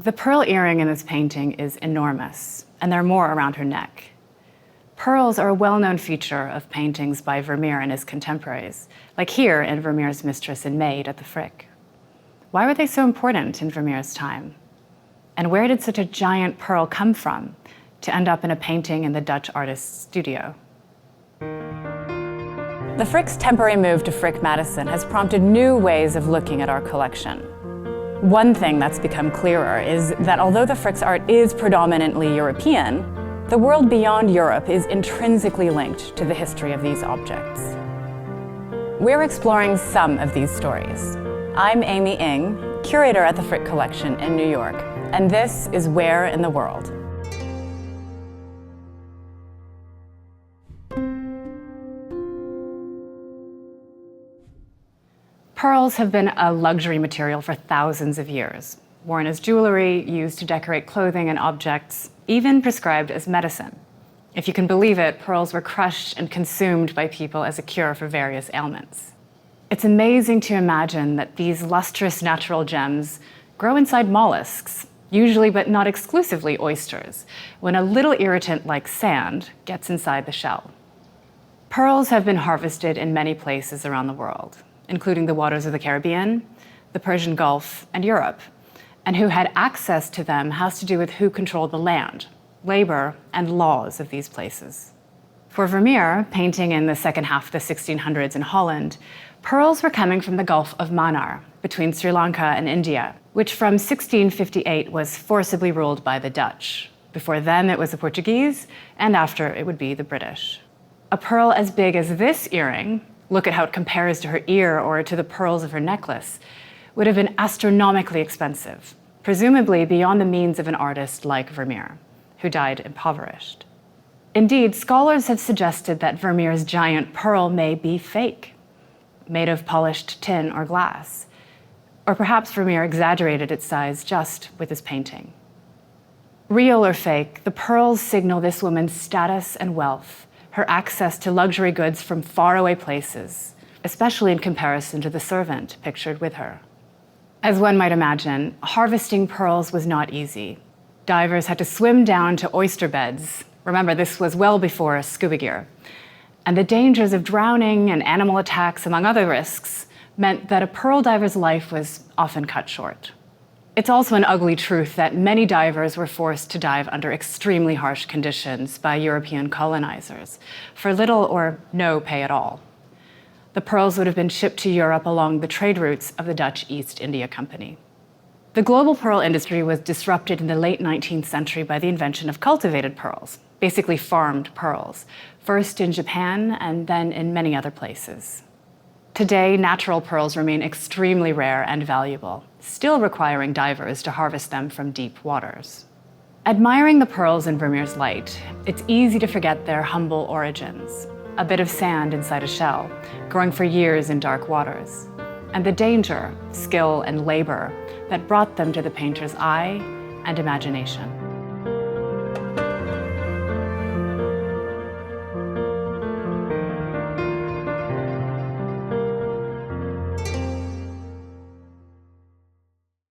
The pearl earring in this painting is enormous, and there are more around her neck. Pearls are a well-known feature of paintings by Vermeer and his contemporaries, like here in Vermeer's Mistress and Maid at the Frick. Why were they so important in Vermeer's time? And where did such a giant pearl come from to end up in a painting in the Dutch artist's studio? The Frick's temporary move to Frick Madison has prompted new ways of looking at our collection. One thing that's become clearer is that although the Frick's art is predominantly European, the world beyond Europe is intrinsically linked to the history of these objects. We're exploring some of these stories. I'm Aimee Ng, curator at the Frick Collection in New York, and this is Where in the World? Pearls have been a luxury material for thousands of years, worn as jewelry, used to decorate clothing and objects, even prescribed as medicine. If you can believe it, pearls were crushed and consumed by people as a cure for various ailments. It's amazing to imagine that these lustrous natural gems grow inside mollusks, usually but not exclusively oysters, when a little irritant like sand gets inside the shell. Pearls have been harvested in many places around the world, including the waters of the Caribbean, the Persian Gulf, and Europe. And who had access to them has to do with who controlled the land, labor, and laws of these places. For Vermeer, painting in the second half of the 1600s in Holland, pearls were coming from the Gulf of Mannar, between Sri Lanka and India, which from 1658 was forcibly ruled by the Dutch. Before them it was the Portuguese, and after it would be the British. A pearl as big as this earring, look at how it compares to her ear or to the pearls of her necklace, would have been astronomically expensive, presumably beyond the means of an artist like Vermeer, who died impoverished. Indeed, scholars have suggested that Vermeer's giant pearl may be fake, made of polished tin or glass, or perhaps Vermeer exaggerated its size just with his painting. Real or fake, the pearls signal this woman's status and wealth, her access to luxury goods from faraway places, especially in comparison to the servant pictured with her. As one might imagine, harvesting pearls was not easy. Divers had to swim down to oyster beds. Remember, this was well before scuba gear. And the dangers of drowning and animal attacks, among other risks, meant that a pearl diver's life was often cut short. It's also an ugly truth that many divers were forced to dive under extremely harsh conditions by European colonizers, for little or no pay at all. The pearls would have been shipped to Europe along the trade routes of the Dutch East India Company. The global pearl industry was disrupted in the late 19th century by the invention of cultivated pearls, basically farmed pearls, first in Japan and then in many other places. Today, natural pearls remain extremely rare and valuable, still requiring divers to harvest them from deep waters. Admiring the pearls in Vermeer's light, it's easy to forget their humble origins. A bit of sand inside a shell, growing for years in dark waters, and the danger, skill, and labor that brought them to the painter's eye and imagination.